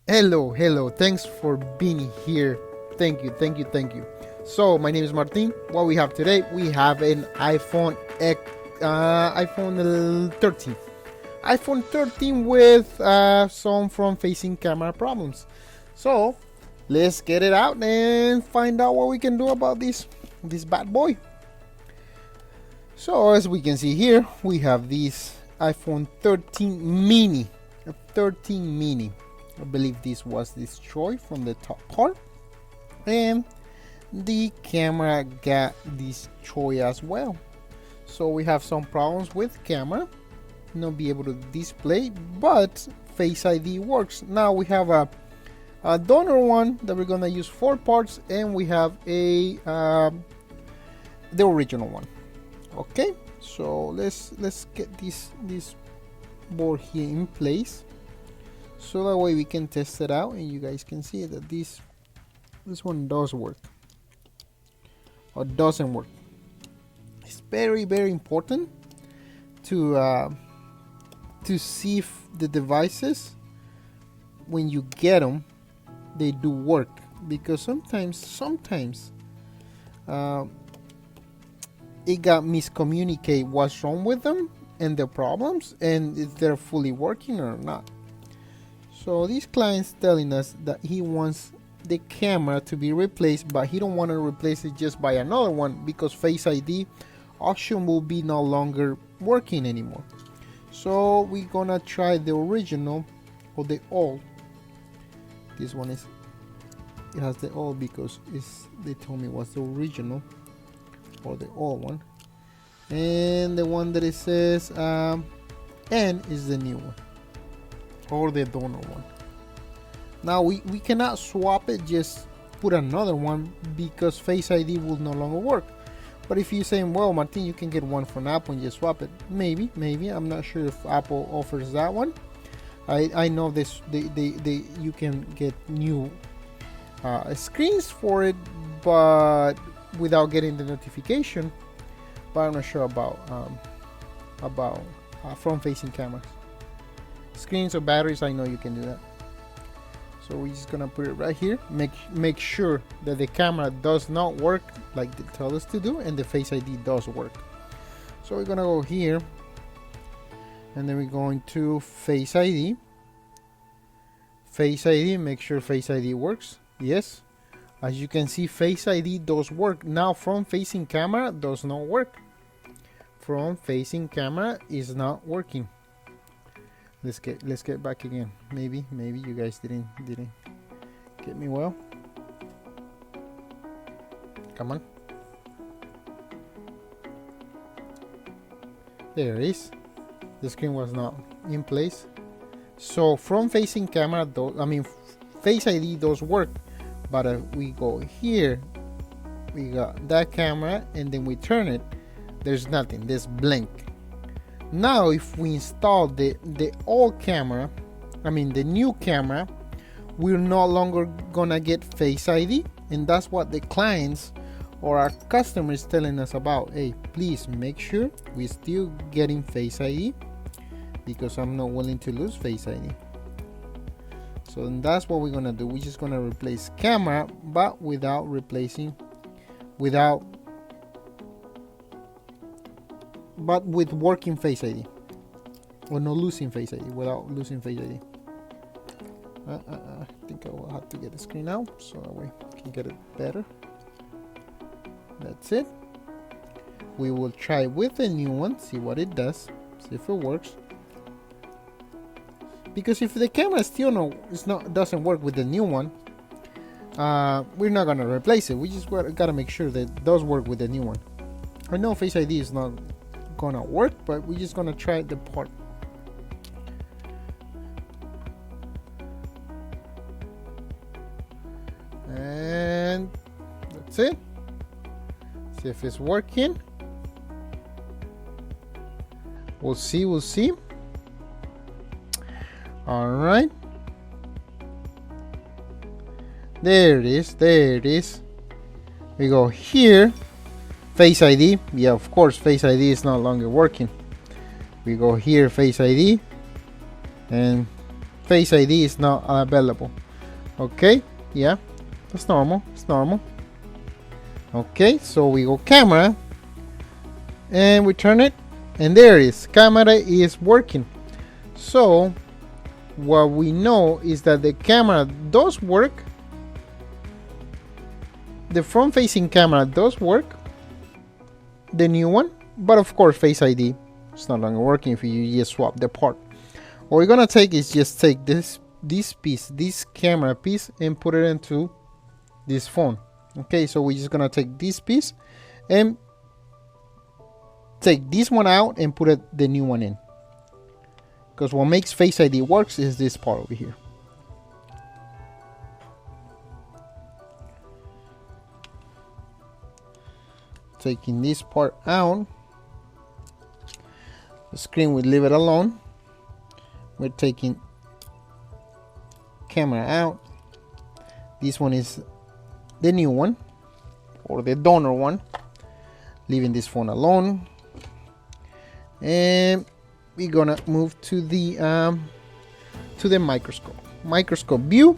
Hello. Thanks for being here. Thank you. So my name is Martin. What we have today, we have an iPhone 13. iPhone 13 with some front-facing camera problems. So let's get it out and find out what we can do about this bad boy. So as we can see here, we have this iPhone 13 mini. A 13 mini. I believe this was destroyed from the top part, and the camera got destroyed as well. So we have some problems with camera, not be able to display, but Face ID works. Now we have a donor one that we're gonna use 4 parts, and we have a the original one. Okay, so let's get this board here in place, so that way we can test it out and you guys can see that this one does work or doesn't work. It's very important to see if the devices, when you get them, they do work, because sometimes it got miscommunicate what's wrong with them and the problems, and if they're fully working or not. So this client's telling us that he wants the camera to be replaced, but he don't want to replace it just by another one, because Face ID option will be no longer working anymore. So we're gonna try the original or the old. This one it has the old because they told me it was the original or the old one, and the one that it says N is the new one, or the donor one. Now we cannot swap it, just put another one, because Face ID will no longer work. But if you're saying, well, Martin, you can get one from Apple and just swap it, maybe I'm not sure if Apple offers that one. I know this they you can get new screens for it, but without getting the notification. But I'm not sure about front-facing cameras. Screens or batteries, I know you can do that. So we're just gonna put it right here. Make sure that the camera does not work like they tell us to do, and the Face ID does work. So we're gonna go here, and then we're going to Face ID. Face ID, make sure Face ID works. Yes. As you can see, Face ID does work. Now front-facing camera does not work. Front-facing camera is not working. Let's get back again. Maybe you guys didn't get me well. Come on. There it is. The screen was not in place. So front-facing camera Face ID does work. But if we go here, we got that camera, and then we turn it, there's nothing, there's blank. Now if we install the old camera, the new camera, we're no longer gonna get Face ID, and that's what the clients or our customers telling us about. Hey, please make sure we're still getting Face ID, because I'm not willing to lose Face ID. So that's what we're gonna do. We're just gonna replace camera, but with working Face ID, or not losing Face ID, without losing Face ID. I think I will have to get the screen out, so that way I can get it better. That's it. We will try with the new one, see what it does, see if it works. Because if the camera still doesn't work with the new one, we're not gonna replace it. We just gotta make sure that it does work with the new one. I know Face ID is not gonna work, but we're just gonna try the part. And that's it. See if it's working. We'll see. All right, there it is. We go here, Face ID. Yeah, of course, Face ID is no longer working. We go here, Face ID, and Face ID is not available. Okay, yeah, that's normal. It's normal. Okay, so we go camera and we turn it, and there it is. Camera is working. So what we know is that the camera does work. The front facing camera does work, the new one, but of course Face ID is no longer working if you just swap the part. What we're gonna take is just take this piece, this camera piece, and put it into this phone. Okay, so we're just gonna take this piece and take this one out and put the new one in, because what makes Face ID works is this part over here. Taking this part out, the screen will leave it alone. We're taking camera out. This one is the new one, or the donor one. Leaving this phone alone, and we're gonna move to the microscope view,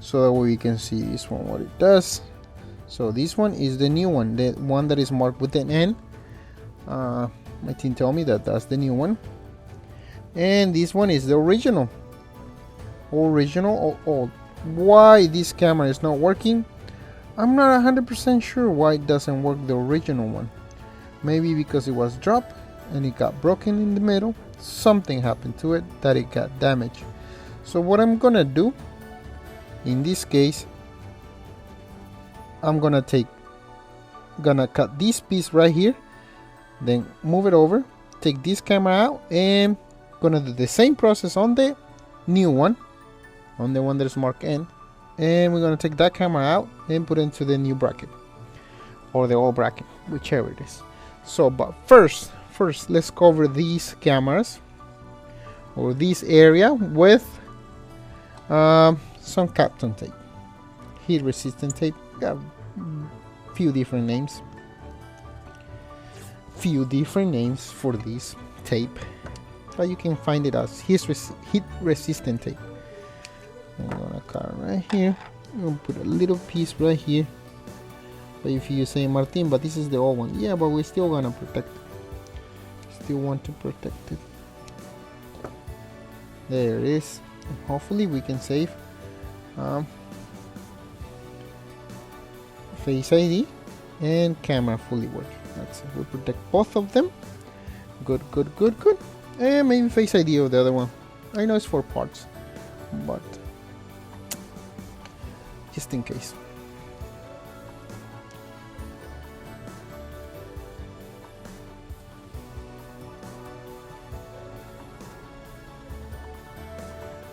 so that way we can see this one, what it does. So this one is the new one, the one that is marked with an N. My team told me that that's the new one, and this one is the original or old. Why this camera is not working, I'm not 100% sure why it doesn't work, the original one. Maybe because it was dropped and it got broken in the middle. Something happened to it that it got damaged. So what I'm gonna do in this case, I'm gonna cut this piece right here, then move it over, take this camera out, and gonna do the same process on the new one, on the one that is marked N, and we're gonna take that camera out and put it into the new bracket, or the old bracket, whichever it is. So, but first let's cover these cameras, or this area, with some Kapton tape, heat resistant tape. Got few different names for this tape, but you can find it as heat resistant tape. I'm gonna cut right here. I'm gonna put a little piece right here. But if you say, Martin, but this is the old one, yeah, but we're still gonna protect it. Still want to protect it. There it is. And hopefully we can save Face ID and camera fully working. That's it. We protect both of them. Good. And maybe Face ID of the other one. I know it's 4 parts, but just in case.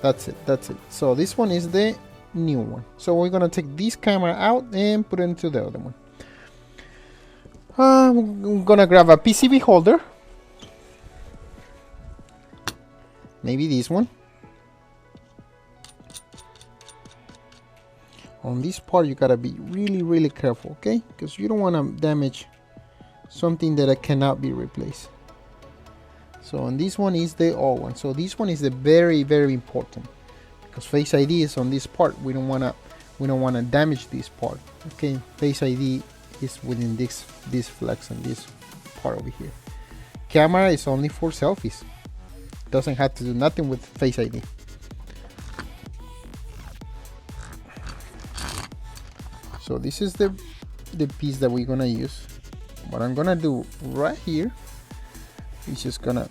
That's it. So this one is the new one. So we're gonna take this camera out and put it into the other one. I'm gonna grab a PCB holder. Maybe this one. On this part you gotta be really careful, okay? Because you don't want to damage something that cannot be replaced. So on this one is the old one. So this one is the very important, because Face ID is on this part. We don't wanna damage this part. Okay, Face ID is within this flex and this part over here. Camera is only for selfies. Doesn't have to do nothing with Face ID. So this is the piece that we're gonna use. What I'm gonna do right here is just gonna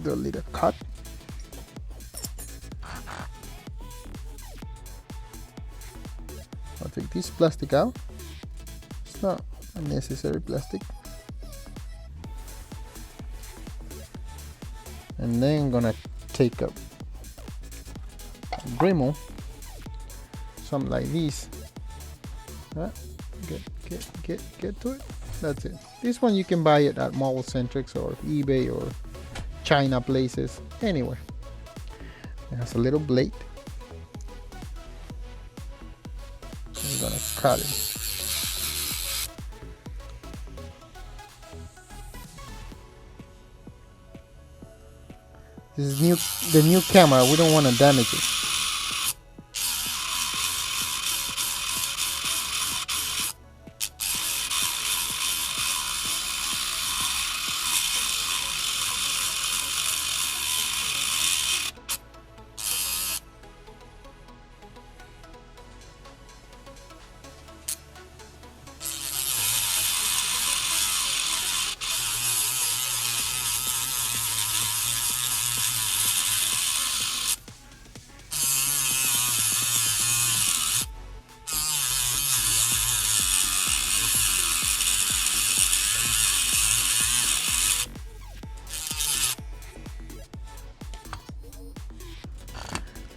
do a little cut. I'll take this plastic out. It's not unnecessary plastic. And then I'm gonna take a Dremel, something like this. Get to it. That's it. This one you can buy it at Mobile Centrics or eBay or China places, anywhere. It has a little blade. I'm gonna cut it. This is the new camera. We don't want to damage it.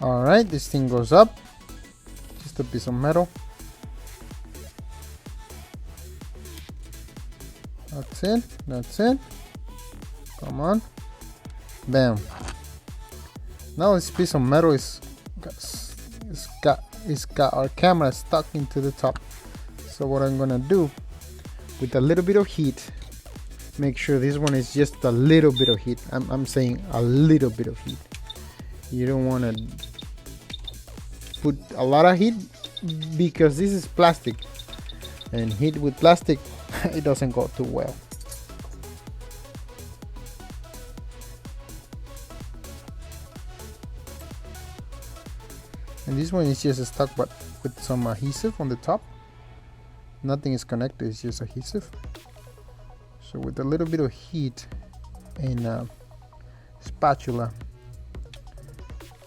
Alright, this thing goes up. Just a piece of metal. That's it. That's it. Come on. Bam. Now this piece of metal is got our camera stuck into the top. So what I'm gonna do, with a little bit of heat, make sure this one is just a little bit of heat. I'm saying a little bit of heat. You don't want to put a lot of heat because this is plastic, and heat with plastic it doesn't go too well. And this one is just stuck but with some adhesive on the top. Nothing is connected, it's just adhesive. So with a little bit of heat and spatula,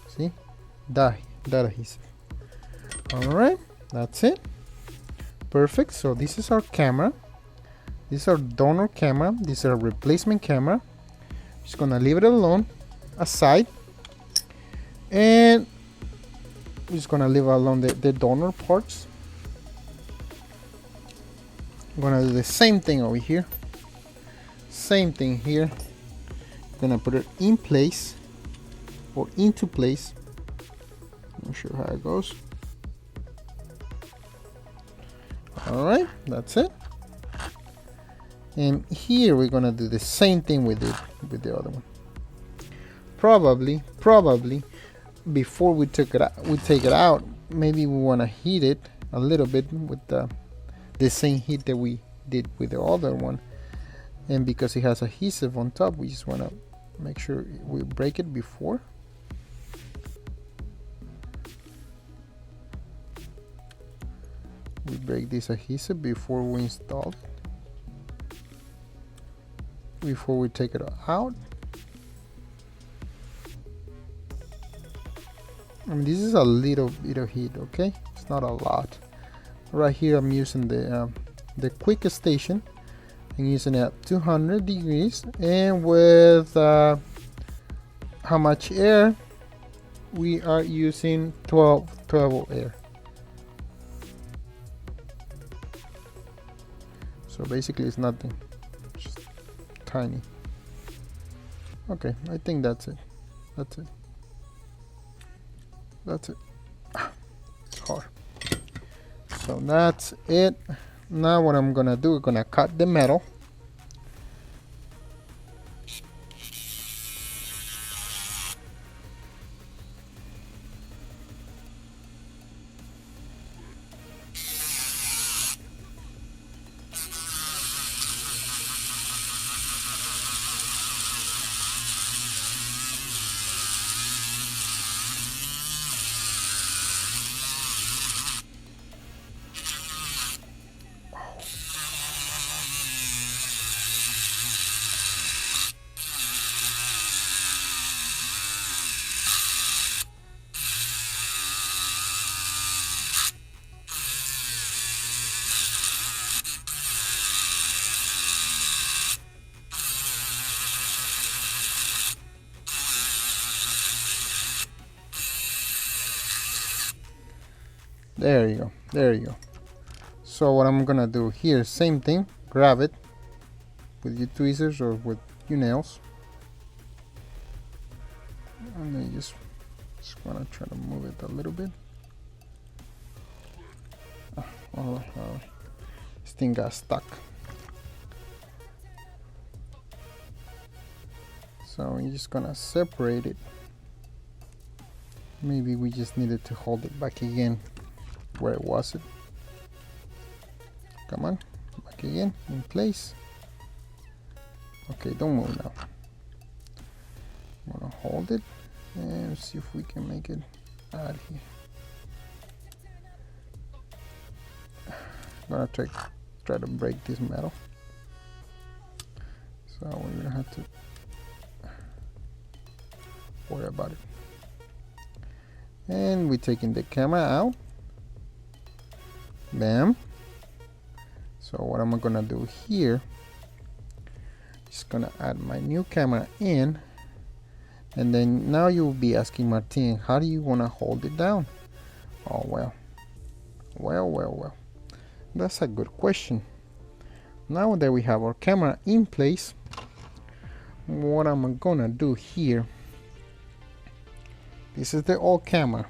see that adhesive. All right, that's it. Perfect. So this is our camera. This is our donor camera. This is our replacement camera. Just gonna leave it alone aside, and we're just gonna leave alone the donor parts. I'm gonna do the same thing over here. Same thing here. Gonna put it in place or into place. Not sure how it goes. All right, that's it. And here we're gonna do the same thing with the other one. Probably before we take it out, maybe we want to heat it a little bit with the same heat that we did with the other one. And because it has adhesive on top, we just want to make sure we break it before. We break this adhesive before we install it, before we take it out. I mean, this is a little bit of heat, okay? It's not a lot. Right here I'm using the quick station. I'm using it at 200 degrees, and with how much air? We are using 12 air. So basically it's nothing, just tiny. Okay, I think that's it. That's it. That's it. It's hard. So that's it. Now what I'm gonna do, I'm gonna cut the metal. There you go, there you go. So what I'm gonna do here, same thing, grab it with your tweezers or with your nails, and then just wanna try to move it a little bit. This thing got stuck. So I'm just gonna separate it. Maybe we just needed to hold it back again where it was. Come on, back again in place. Okay, don't move now. I'm gonna hold it and see if we can make it out here. I'm gonna try to break this metal. So we're gonna have to worry about it. And we're taking the camera out. Bam. So what am I gonna do here? Just gonna add my new camera in, and then now you'll be asking Martin, how do you wanna hold it down? Oh well. That's a good question. Now that we have our camera in place, what I'm gonna do here, this is the old camera,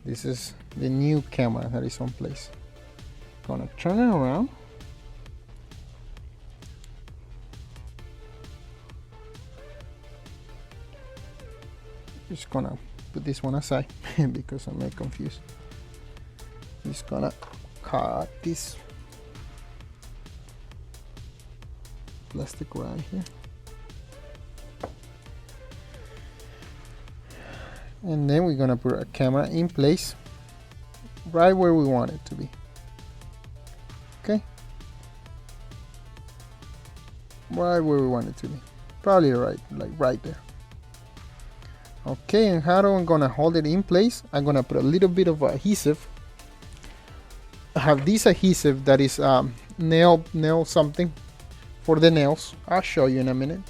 this is the new camera that is on place. Gonna turn it around. Just gonna put this one aside because I'm confused. Just gonna cut this plastic right here, and then we're gonna put a camera in place right where we want it to be. Okay, right where we want it to be, probably right, like right there. Okay, and how am I gonna hold it in place? I'm gonna put a little bit of adhesive. I have this adhesive that is nail something for the nails. I'll show you in a minute.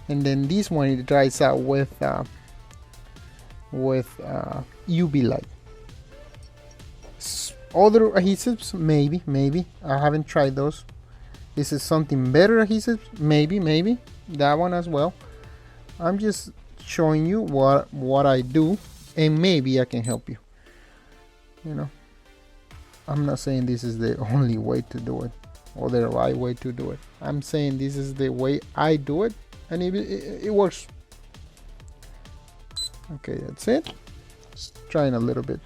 And then this one, it dries out with UV light. Other adhesives, maybe I haven't tried those. This is something better adhesives, maybe that one as well. I'm just showing you what I do, and maybe I can help you. You know, I'm not saying this is the only way to do it or the right way to do it. I'm saying this is the way I do it, and it works. Okay, that's it. Just trying a little bit.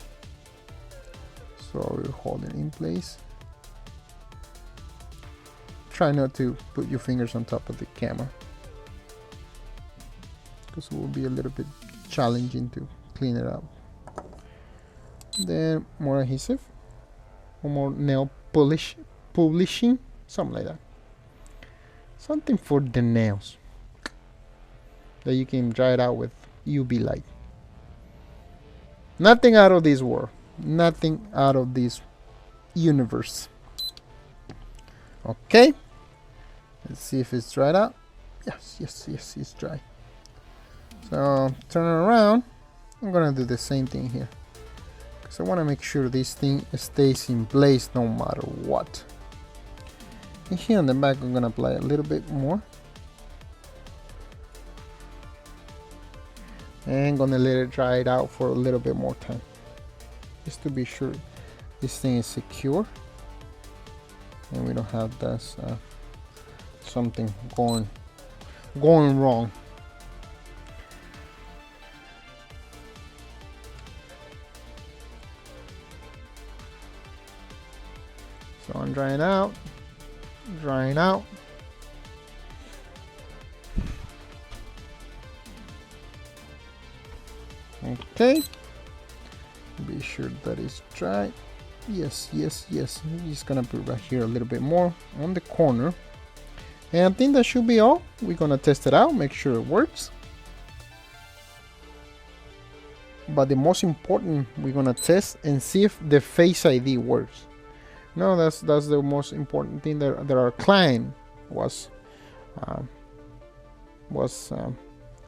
So you hold it in place. Try not to put your fingers on top of the camera, because it will be a little bit challenging to clean it up. Then more adhesive, or more nail polishing, something like that. Something for the nails that you can dry it out with UV light. Nothing out of this world, nothing out of this universe. Okay, let's see if it's dried out. Yes, it's dry. So turn it around. I'm gonna do the same thing here, because I want to make sure this thing stays in place no matter what. And here on the back, I'm gonna apply a little bit more, and gonna let it dry it out for a little bit more time, just to be sure this thing is secure and we don't have this something going wrong. So I'm drying out. Okay, be sure that it's dry. Yes. I'm just gonna put right here a little bit more on the corner, and I think that should be all. We're gonna test it out, make sure it works. But the most important, we're gonna test and see if the Face ID works. No, that's the most important thing that our client was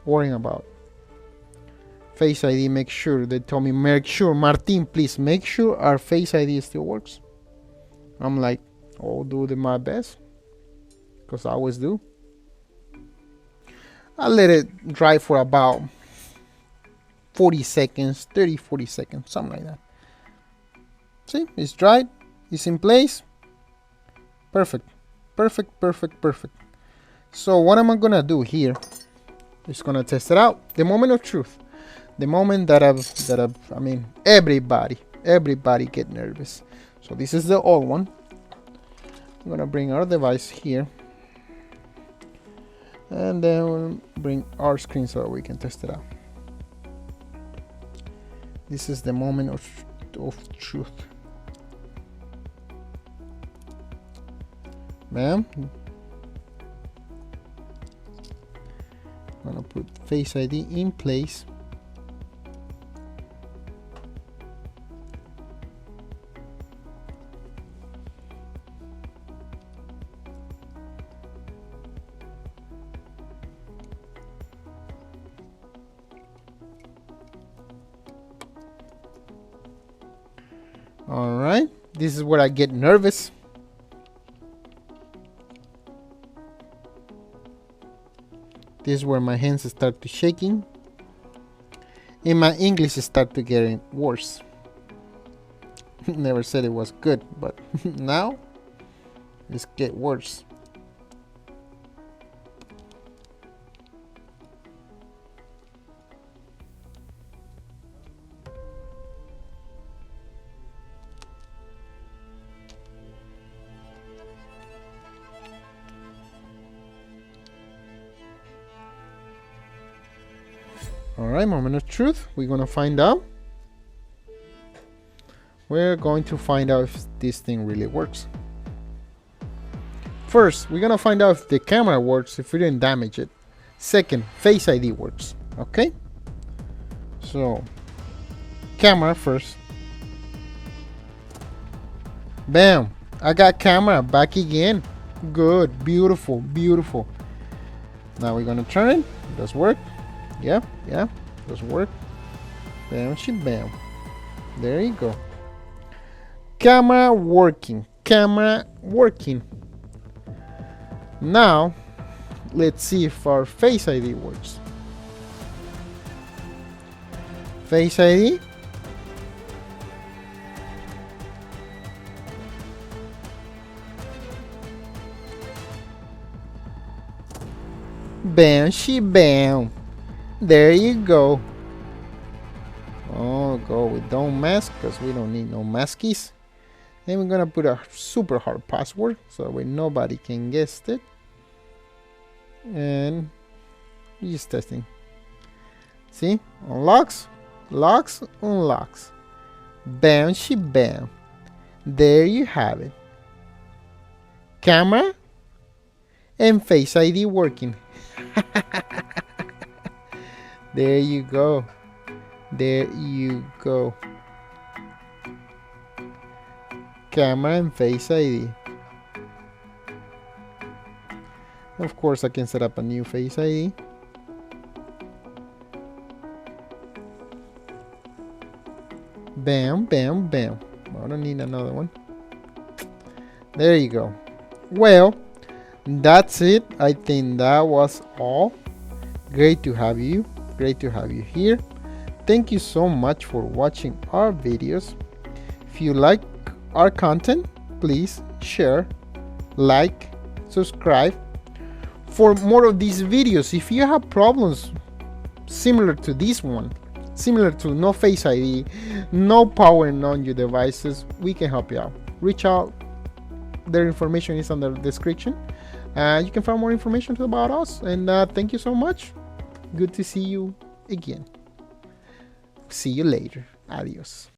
worrying about. Face ID, make sure. They told me, make sure, Martin, please make sure our Face ID still works. I'm like, I'll do my best, because I always do. I let it dry for about 40 seconds, 30-40 seconds, something like that. See, it's dried, it's in place. Perfect. So what am I gonna do here? Just gonna test it out. The moment of truth. The moment that I mean, everybody get nervous. So this is the old one. I'm gonna bring our device here. And then we'll bring our screen so we can test it out. This is the moment of truth. Ma'am, I'm gonna put Face ID in place. All right, this is where I get nervous. This is where my hands start to shaking and my English start to getting worse. Never said it was good, but now it's get worse. Alright, moment of truth. We're gonna find out. We're going to find out if this thing really works. First, we're gonna find out if the camera works, if we didn't damage it. Second, Face ID works. Okay? So, camera first. Bam! I got camera back again. Good, beautiful, beautiful. Now we're gonna turn it. Does work? Yeah, does work. Bam, bam. There you go. Camera working. Camera working. Now, let's see if our Face ID works. Face ID. Bam, bam. There you go. Oh, go with don't mask because we don't need no maskies. Then we're gonna put a super hard password so that way nobody can guess it. And we're just testing. See? Unlocks, locks, unlocks. Bam, bam. There you have it. Camera and Face ID working. There you go. There you go. Camera and Face ID. Of course, I can set up a new Face ID. Bam, bam, bam. I don't need another one. There you go. Well, that's it. I think that was all. Great to have you. Great to have you here. Thank you so much for watching our videos. If you like our content, please share, like, subscribe for more of these videos. If you have problems similar to this one, similar to no Face ID, no powering on your devices, we can help you out. Reach out. Their information is on the description. You can find more information about us. And thank you so much. Good to see you again. See you later. Adios.